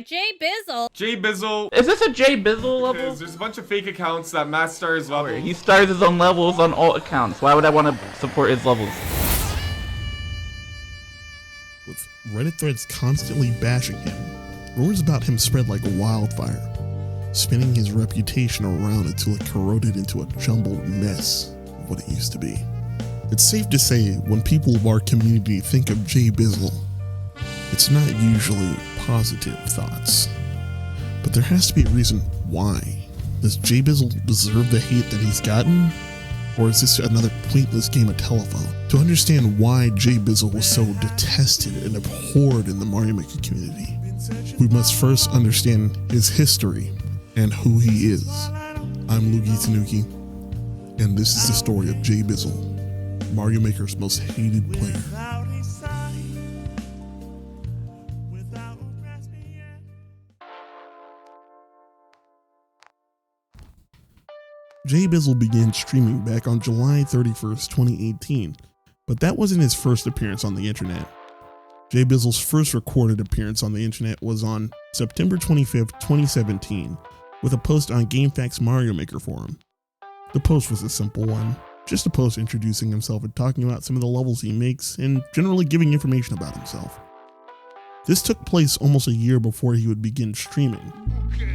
J-Bizzle. J-Bizzle. Is this a J-Bizzle level? Because there's a bunch of fake accounts that Matt stars levels. He stars his own levels on all accounts. Why would I want to support his levels? With Reddit threads constantly bashing him, rumors about him spread like wildfire, spinning his reputation around until it corroded into a jumbled mess of what it used to be. It's safe to say when people of our community think of J-Bizzle, it's not usually positive thoughts. But there has to be a reason why. Does J-Bizzle deserve the hate that he's gotten? Or is this another pointless game of telephone? To understand why J-Bizzle was so detested and abhorred in the Mario Maker community, we must first understand his history and who he is. I'm Luigi Tanuki, and this is the story of J-Bizzle, Mario Maker's most hated player. J-Bizzle began streaming back on July 31st, 2018, but that wasn't his first appearance on the internet. J-Bizzle's first recorded appearance on the internet was on September 25th, 2017, with a post on GameFAQs Mario Maker forum. The post was a simple one, just a post introducing himself and talking about some of the levels he makes and generally giving information about himself. This took place almost a year before he would begin streaming.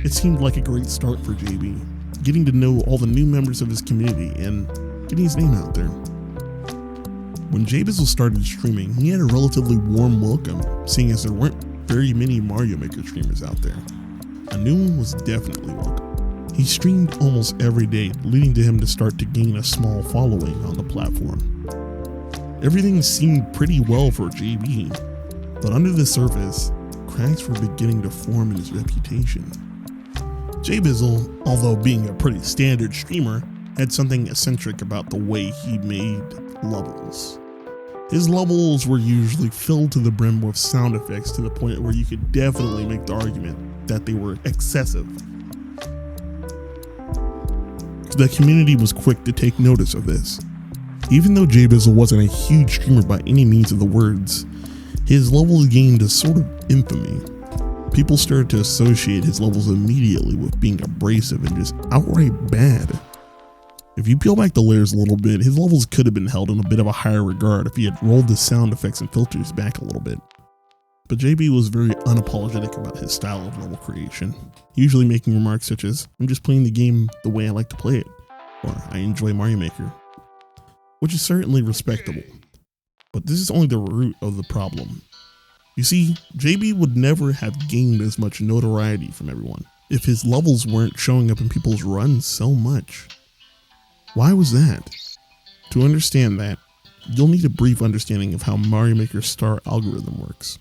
It seemed like a great start for JB, getting to know all the new members of his community and getting his name out there. When J-Bizzle started streaming, he had a relatively warm welcome, seeing as there weren't very many Mario Maker streamers out there. A new one was definitely welcome. He streamed almost every day, leading to him to start to gain a small following on the platform. Everything seemed pretty well for JB, but under the surface, cracks were beginning to form in his reputation. J-Bizzle, although being a pretty standard streamer, had something eccentric about the way he made levels. His levels were usually filled to the brim with sound effects to the point where you could definitely make the argument that they were excessive. The community was quick to take notice of this. Even though J-Bizzle wasn't a huge streamer by any means of the words, his levels gained a sort of infamy. People started to associate his levels immediately with being abrasive and just outright bad. If you peel back the layers a little bit, his levels could have been held in a bit of a higher regard if he had rolled the sound effects and filters back a little bit. But JB was very unapologetic about his style of level creation, usually making remarks such as, "I'm just playing the game the way I like to play it," or "I enjoy Mario Maker," which is certainly respectable. But this is only the root of the problem. You see, JB would never have gained as much notoriety from everyone if his levels weren't showing up in people's runs so much. Why was that? To understand that, you'll need a brief understanding of how Mario Maker's star algorithm works.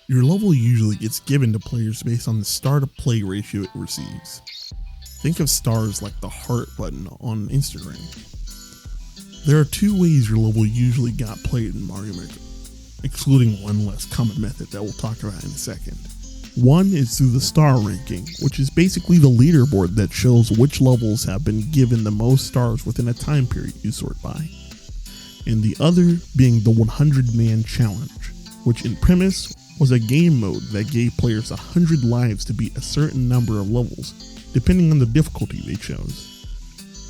Your level usually gets given to players based on the star to play ratio it receives. Think of stars like the heart button on Instagram. There are two ways your level usually got played in Mario Maker, excluding one less common method that we'll talk about in a second. One is through the star ranking, which is basically the leaderboard that shows which levels have been given the most stars within a time period you sort by. And the other being the 100-man challenge, which in premise was a game mode that gave players 100 lives to beat a certain number of levels, depending on the difficulty they chose.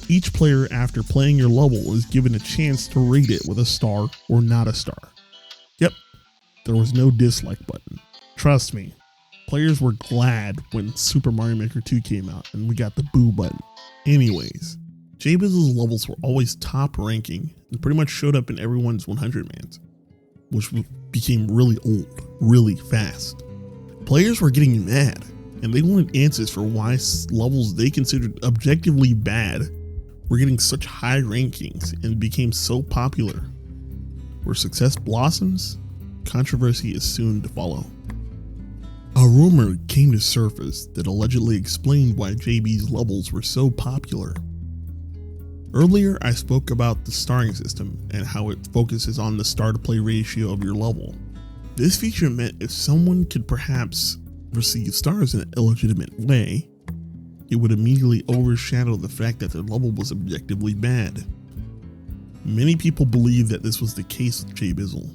Each player after playing your level is given a chance to rate it with a star or not a star. Yep, there was no dislike button. Trust me, players were glad when Super Mario Maker 2 came out and we got the boo button. Anyways, J-Bizzle's levels were always top ranking and pretty much showed up in everyone's 100-mans, which became really old, really fast. Players were getting mad and they wanted answers for why levels they considered objectively bad were getting such high rankings and became so popular. Where success blossoms, controversy is soon to follow. A rumor came to surface that allegedly explained why JB's levels were so popular. Earlier, I spoke about the starring system and how it focuses on the star to play ratio of your level. This feature meant if someone could perhaps receive stars in an illegitimate way, it would immediately overshadow the fact that their level was objectively bad. Many people believe that this was the case with J-Bizzle.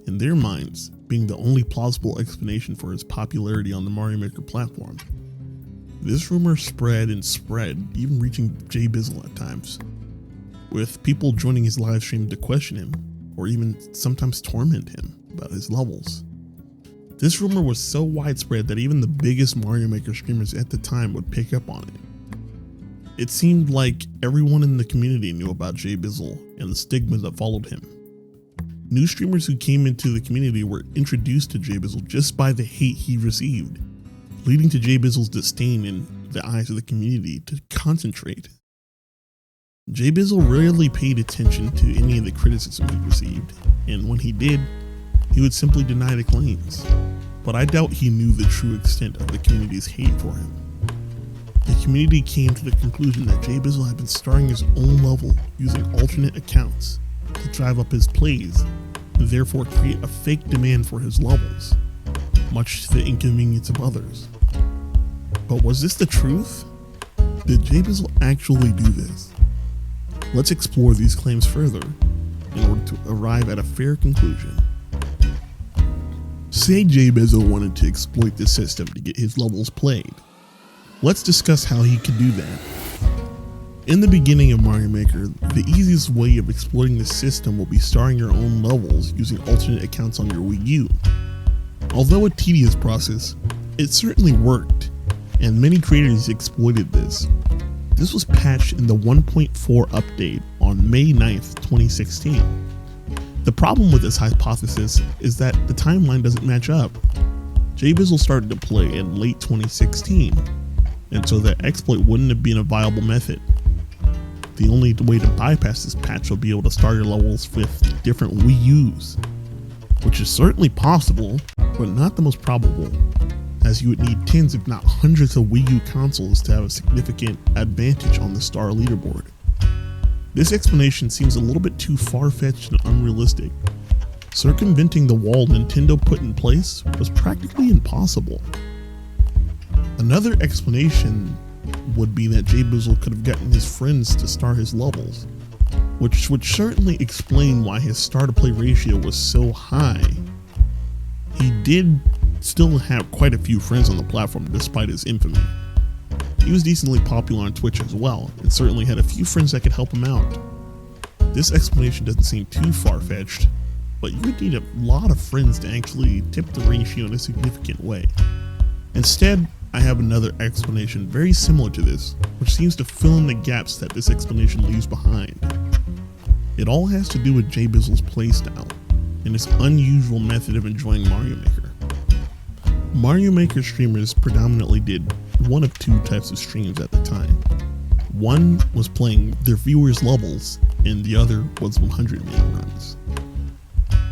in their minds being the only plausible explanation for his popularity on the Mario Maker platform. This rumor spread and spread, even reaching J-Bizzle at times, with people joining his live stream to question him, or even sometimes torment him about his levels. This rumor was so widespread that even the biggest Mario Maker streamers at the time would pick up on it. It seemed like everyone in the community knew about J-Bizzle and the stigma that followed him. New streamers who came into the community were introduced to J-Bizzle just by the hate he received, leading to J-Bizzle's disdain in the eyes of the community to concentrate. J-Bizzle rarely paid attention to any of the criticism he received, and when he did, he would simply deny the claims. But I doubt he knew the true extent of the community's hate for him. The community came to the conclusion that J-Bizzle had been starring his own level using alternate accounts to drive up his plays, and therefore create a fake demand for his levels, much to the inconvenience of others. But was this the truth? Did J-Bizzle actually do this? Let's explore these claims further in order to arrive at a fair conclusion. Say J-Bizzle wanted to exploit the system to get his levels played. Let's discuss how he could do that. In the beginning of Mario Maker, the easiest way of exploiting the system will be starring your own levels using alternate accounts on your Wii U. Although a tedious process, it certainly worked, and many creators exploited this. This was patched in the 1.4 update on May 9th, 2016. The problem with this hypothesis is that the timeline doesn't match up. J-Bizzle started to play in late 2016, and so that exploit wouldn't have been a viable method. The only way to bypass this patch will be able to start your levels with different Wii U's, which is certainly possible, but not the most probable, as you would need tens if not hundreds of Wii U consoles to have a significant advantage on the star leaderboard. This explanation seems a little bit too far-fetched and unrealistic. Circumventing the wall Nintendo put in place was practically impossible. Another explanation would be that J-Bizzle could have gotten his friends to star his levels, which would certainly explain why his star-to-play ratio was so high. He did still have quite a few friends on the platform despite his infamy. He was decently popular on Twitch as well, and certainly had a few friends that could help him out. This explanation doesn't seem too far-fetched, but you would need a lot of friends to actually tip the ratio in a significant way. Instead, I have another explanation very similar to this, which seems to fill in the gaps that this explanation leaves behind. It all has to do with J-Bizzle's playstyle, and his unusual method of enjoying Mario Maker. Mario Maker streamers predominantly did one of two types of streams at the time. One was playing their viewers' levels, and the other was 100-man runs.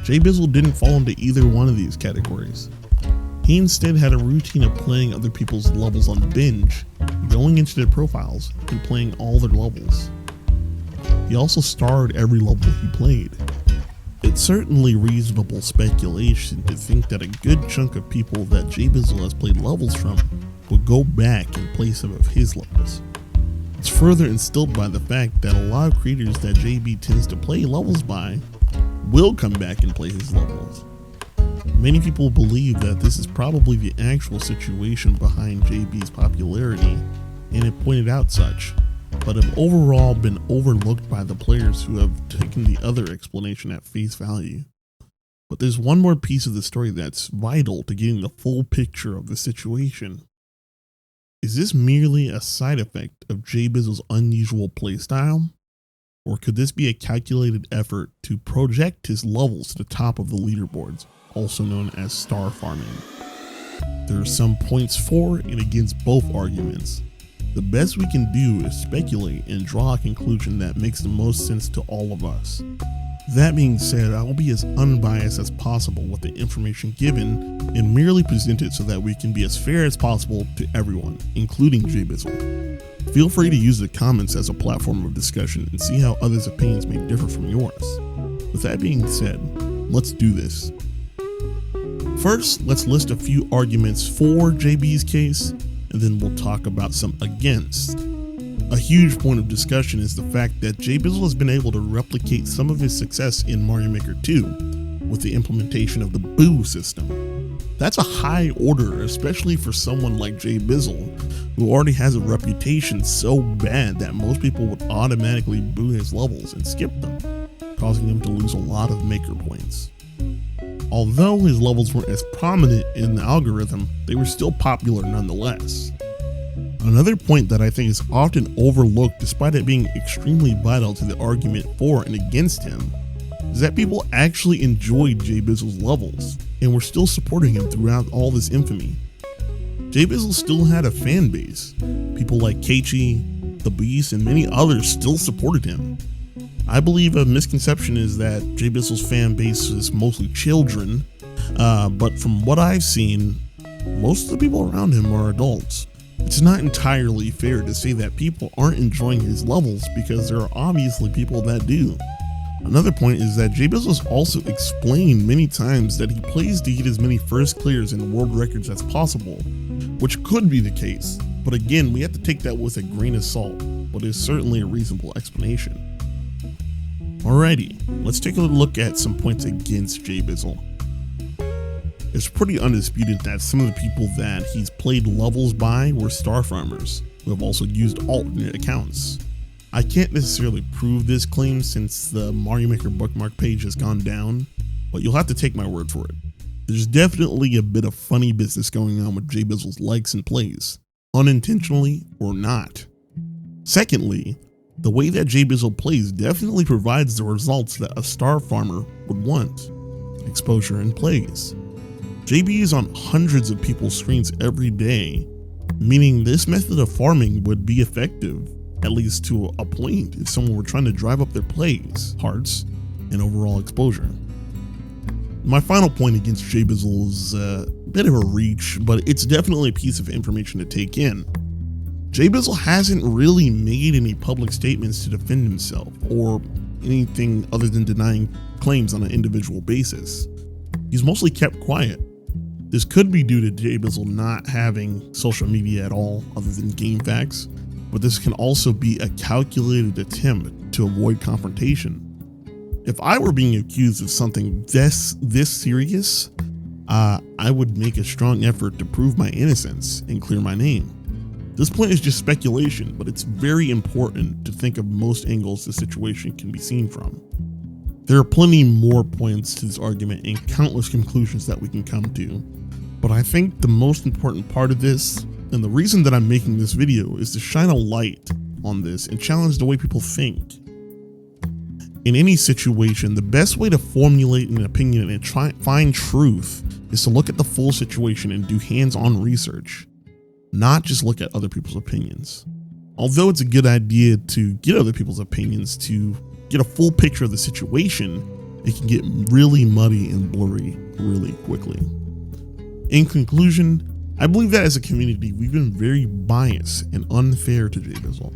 J-Bizzle didn't fall into either one of these categories. He instead had a routine of playing other people's levels on binge, going into their profiles, and playing all their levels. He also starred every level he played. It's certainly reasonable speculation to think that a good chunk of people that J-Bizzle has played levels from would go back and play some of his levels. It's further instilled by the fact that a lot of creators that JB tends to play levels by will come back and play his levels. Many people believe that this is probably the actual situation behind JB's popularity, and have pointed out such, but have overall been overlooked by the players who have taken the other explanation at face value. But there's one more piece of the story that's vital to getting the full picture of the situation. Is this merely a side effect of J-Bizzle's unusual playstyle? Or could this be a calculated effort to project his levels to the top of the leaderboards, also known as star farming? There are some points for and against both arguments. The best we can do is speculate and draw a conclusion that makes the most sense to all of us. That being said, I will be as unbiased as possible with the information given and merely present it so that we can be as fair as possible to everyone, including J-Bizzle. Feel free to use the comments as a platform of discussion and see how others' opinions may differ from yours. With that being said, let's do this. First, let's list a few arguments for JB's case, and then we'll talk about some against. A huge point of discussion is the fact that J-Bizzle has been able to replicate some of his success in Mario Maker 2, with the implementation of the boo system. That's a high order, especially for someone like J-Bizzle, who already has a reputation so bad that most people would automatically boo his levels and skip them, causing him to lose a lot of maker points. Although his levels weren't as prominent in the algorithm, they were still popular nonetheless. Another point that I think is often overlooked despite it being extremely vital to the argument for and against him is that people actually enjoyed J-Bizzle's levels and were still supporting him throughout all this infamy. J-Bizzle still had a fan base. People like Keiichi, The Beast, and many others still supported him. I believe a misconception is that J-Bizzle's fan base is mostly children, but from what I've seen, most of the people around him are adults. It's not entirely fair to say that people aren't enjoying his levels because there are obviously people that do. Another point is that J-Bizzle's also explained many times that he plays to get as many first clears and world records as possible, which could be the case, but again, we have to take that with a grain of salt, but it's certainly a reasonable explanation. Alrighty, let's take a look at some points against J-Bizzle. It's pretty undisputed that some of the people that he's played levels by were star farmers, who have also used alternate accounts. I can't necessarily prove this claim since the Mario Maker bookmark page has gone down, but you'll have to take my word for it. There's definitely a bit of funny business going on with J-Bizzle's likes and plays, unintentionally or not. Secondly, the way that J-Bizzle plays definitely provides the results that a star farmer would want: exposure and plays. JB is on hundreds of people's screens every day, meaning this method of farming would be effective, at least to a point, if someone were trying to drive up their plays, hearts, and overall exposure. My final point against J-Bizzle is a bit of a reach, but it's definitely a piece of information to take in. J-Bizzle hasn't really made any public statements to defend himself, or anything other than denying claims on an individual basis. He's mostly kept quiet. This could be due to J-Bizzle not having social media at all other than GameFAQs, but this can also be a calculated attempt to avoid confrontation. If I were being accused of something this serious, I would make a strong effort to prove my innocence and clear my name. This point is just speculation, but it's very important to think of most angles the situation can be seen from. There are plenty more points to this argument and countless conclusions that we can come to, but I think the most important part of this, and the reason that I'm making this video, is to shine a light on this and challenge the way people think. In any situation, the best way to formulate an opinion and find truth is to look at the full situation and do hands-on research, not just look at other people's opinions. Although it's a good idea to get other people's opinions to get a full picture of the situation, it can get really muddy and blurry really quickly. In conclusion, I believe that as a community, we've been very biased and unfair to J-Bizzle,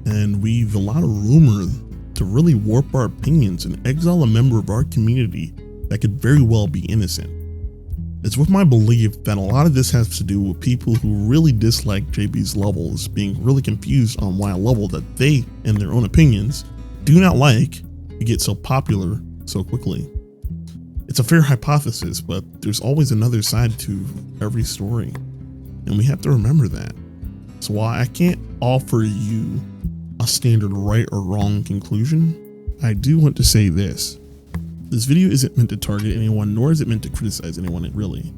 and we've allowed a rumor to really warp our opinions and exile a member of our community that could very well be innocent. It's with my belief that a lot of this has to do with people who really dislike JB's levels being really confused on why a level that they, in their own opinions, do not like to get so popular so quickly. It's a fair hypothesis, but there's always another side to every story, and we have to remember that. So while I can't offer you a standard right or wrong conclusion, I do want to say this. This video isn't meant to target anyone, nor is it meant to criticize anyone, really.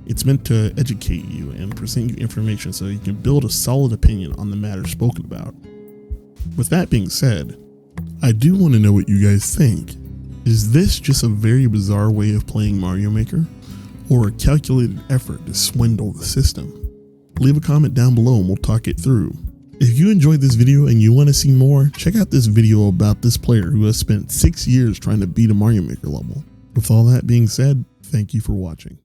It's meant to educate you and present you information so you can build a solid opinion on the matter spoken about. With that being said, I do want to know what you guys think. Is this just a very bizarre way of playing Mario Maker, or a calculated effort to swindle the system? Leave a comment down below and we'll talk it through. If you enjoyed this video and you want to see more, check out this video about this player who has spent 6 years trying to beat a Mario Maker level. With all that being said, thank you for watching.